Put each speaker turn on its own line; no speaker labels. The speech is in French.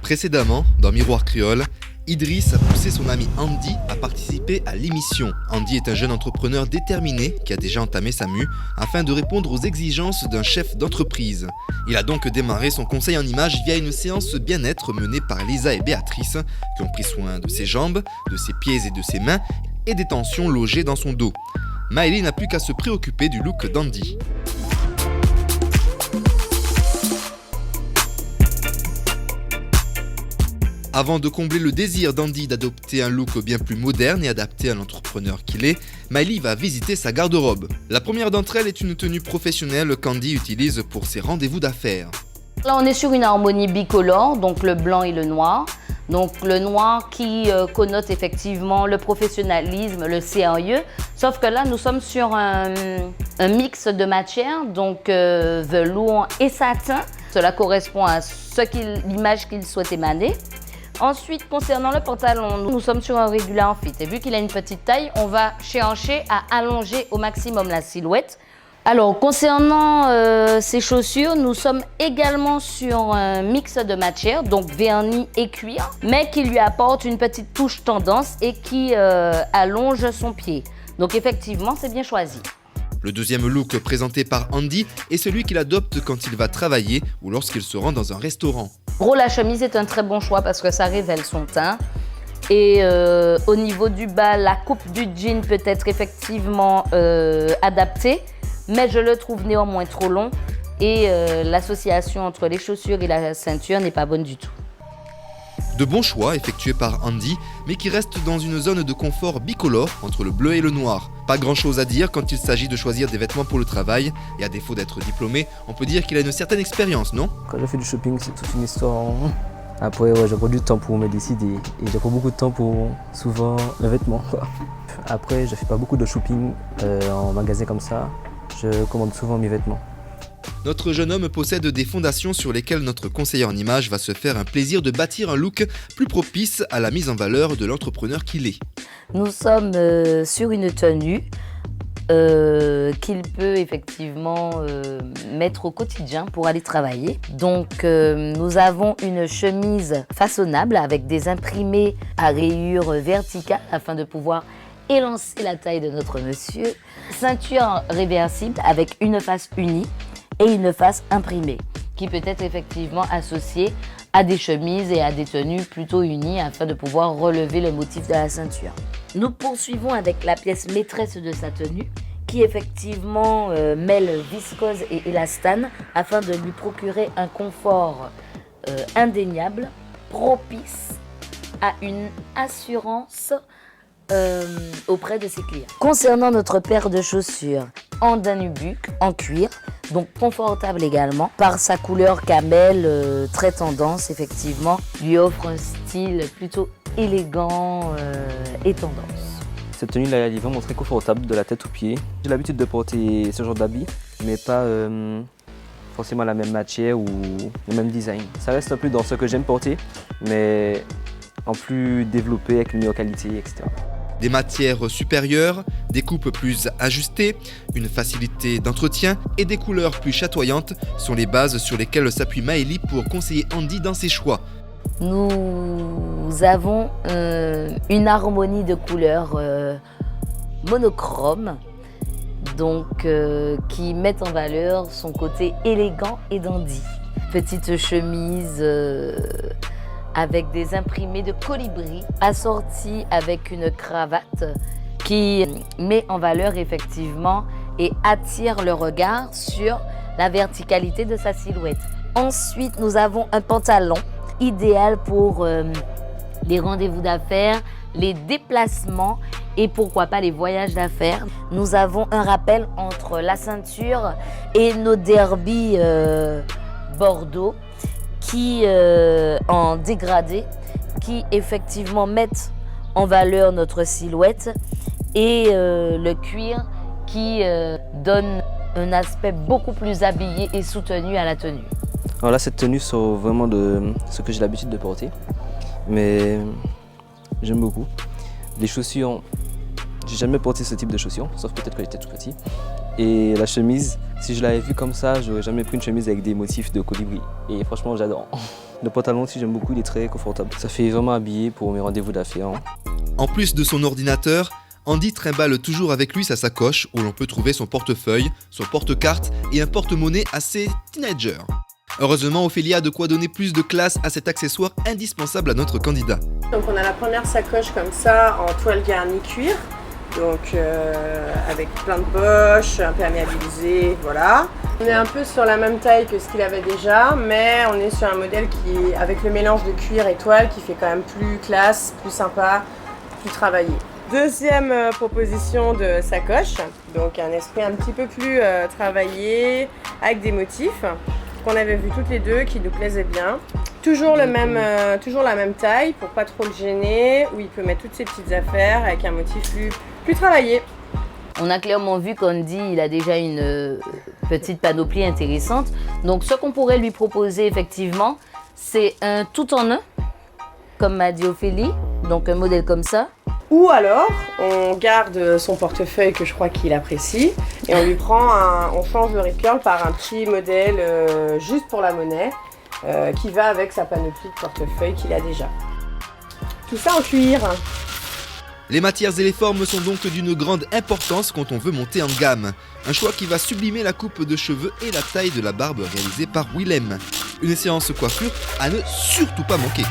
Précédemment, dans Miroir Créole, Idriss a poussé son ami Andy à participer à l'émission. Andy est un jeune entrepreneur déterminé qui a déjà entamé sa mue afin de répondre aux exigences d'un chef d'entreprise. Il a donc démarré son conseil en images via une séance bien-être menée par Lisa et Béatrice qui ont pris soin de ses jambes, de ses pieds et de ses mains et des tensions logées dans son dos. Maëlie n'a plus qu'à se préoccuper du look d'Andy. Avant de combler le désir d'Andy d'adopter un look bien plus moderne et adapté à l'entrepreneur qu'il est, Maëlie va visiter sa garde-robe. La première d'entre elles est une tenue professionnelle qu'Andy utilise pour ses rendez-vous d'affaires.
Là, on est sur une harmonie bicolore, donc le blanc et le noir. Donc le noir qui connote effectivement le professionnalisme, le sérieux. Sauf que là, nous sommes sur un mix de matières, donc velours et satin. Cela correspond à l'image qu'il souhaite émaner. Ensuite, concernant le pantalon, nous sommes sur un regular fit. Et vu qu'il a une petite taille, on va chercher à allonger au maximum la silhouette. Alors, concernant ces chaussures, nous sommes également sur un mix de matières, donc vernis et cuir, mais qui lui apporte une petite touche tendance et qui allonge son pied. Donc effectivement, c'est bien choisi.
Le deuxième look présenté par Andy est celui qu'il adopte quand il va travailler ou lorsqu'il se rend dans un restaurant.
Gros, la chemise est un très bon choix parce que ça révèle son teint. Et au niveau du bas, la coupe du jean peut être effectivement adaptée, mais je le trouve néanmoins trop long et l'association entre les chaussures et la ceinture n'est pas bonne du tout.
De bons choix effectués par Andy, mais qui restent dans une zone de confort bicolore entre le bleu et le noir. Pas grand chose à dire quand il s'agit de choisir des vêtements pour le travail, et à défaut d'être diplômé, on peut dire qu'il a une certaine expérience, non?
Quand je fais du shopping, c'est toute une histoire. Après, ouais, je prends du temps pour me décider, et je prends beaucoup de temps pour, souvent, les vêtements, quoi. Après, je fais pas beaucoup de shopping en magasin comme ça, je commande souvent mes vêtements.
Notre jeune homme possède des fondations sur lesquelles notre conseiller en images va se faire un plaisir de bâtir un look plus propice à la mise en valeur de l'entrepreneur qu'il est.
Nous sommes sur une tenue qu'il peut effectivement mettre au quotidien pour aller travailler. Donc nous avons une chemise façonnable avec des imprimés à rayures verticales afin de pouvoir élancer la taille de notre monsieur. Ceinture réversible avec une face unie et une face imprimée, qui peut être effectivement associée à des chemises et à des tenues plutôt unies afin de pouvoir relever le motif de la ceinture. Nous poursuivons avec la pièce maîtresse de sa tenue, qui effectivement mêle viscose et élastane afin de lui procurer un confort indéniable, propice à une assurance auprès de ses clients. Concernant notre paire de chaussures en Danubuc, en cuir, donc confortable également, par sa couleur camel, très tendance effectivement, lui offre un style plutôt élégant et tendance.
Cette tenue là, elle est vraiment très confortable de la tête aux pieds. J'ai l'habitude de porter ce genre d'habits, mais pas forcément la même matière ou le même design. Ça reste un peu dans ce que j'aime porter, mais en plus développé avec une meilleure qualité, etc.
Des matières supérieures, des coupes plus ajustées, une facilité d'entretien et des couleurs plus chatoyantes sont les bases sur lesquelles s'appuie Maëlie pour conseiller Andy dans ses choix.
Nous avons une harmonie de couleurs monochrome, donc qui met en valeur son côté élégant et dandy. Petite chemise avec des imprimés de colibri, assortis avec une cravate qui met en valeur effectivement et attire le regard sur la verticalité de sa silhouette. Ensuite, nous avons un pantalon idéal pour les rendez-vous d'affaires, les déplacements et pourquoi pas les voyages d'affaires. Nous avons un rappel entre la ceinture et nos derbies Bordeaux qui en dégradé, qui effectivement mettent en valeur notre silhouette et le cuir qui donne un aspect beaucoup plus habillé et soutenu à la tenue.
Alors là, cette tenue sort vraiment de ce que j'ai l'habitude de porter, mais j'aime beaucoup. Les chaussures, j'ai jamais porté ce type de chaussures, sauf peut-être quand j'étais tout petit. Et la chemise, si je l'avais vue comme ça, j'aurais jamais pris une chemise avec des motifs de colibri. Et franchement, j'adore. Le pantalon aussi, j'aime beaucoup, il est très confortable. Ça fait vraiment habillé pour mes rendez-vous d'affaires.
En plus de son ordinateur, Andy trimballe toujours avec lui sa sacoche où l'on peut trouver son portefeuille, son porte-carte et un porte-monnaie assez teenager. Heureusement, Ophélia a de quoi donner plus de classe à cet accessoire indispensable à notre candidat.
Donc on a la première sacoche comme ça en toile garnie cuir, donc avec plein de poches, imperméabilisé, voilà. On est un peu sur la même taille que ce qu'il avait déjà, mais on est sur un modèle qui, avec le mélange de cuir et toile, qui fait quand même plus classe, plus sympa, plus travaillé. Deuxième proposition de sacoche, donc un esprit un petit peu plus travaillé, avec des motifs qu'on avait vu toutes les deux, qui nous plaisaient bien. Toujours la même taille pour pas trop le gêner, où il peut mettre toutes ses petites affaires avec un motif plus travaillé.
On a clairement vu qu'Andy, il a déjà une petite panoplie intéressante. Donc ce qu'on pourrait lui proposer effectivement, c'est un tout en un, comme m'a dit Ophélie, donc un modèle comme ça.
Ou alors, on garde son portefeuille que je crois qu'il apprécie et on lui prend on change le rip curl par un petit modèle juste pour la monnaie qui va avec sa panoplie de portefeuille qu'il a déjà. Tout ça en cuir.
Les matières et les formes sont donc d'une grande importance quand on veut monter en gamme. Un choix qui va sublimer la coupe de cheveux et la taille de la barbe réalisée par Willem. Une séance coiffure à ne surtout pas manquer.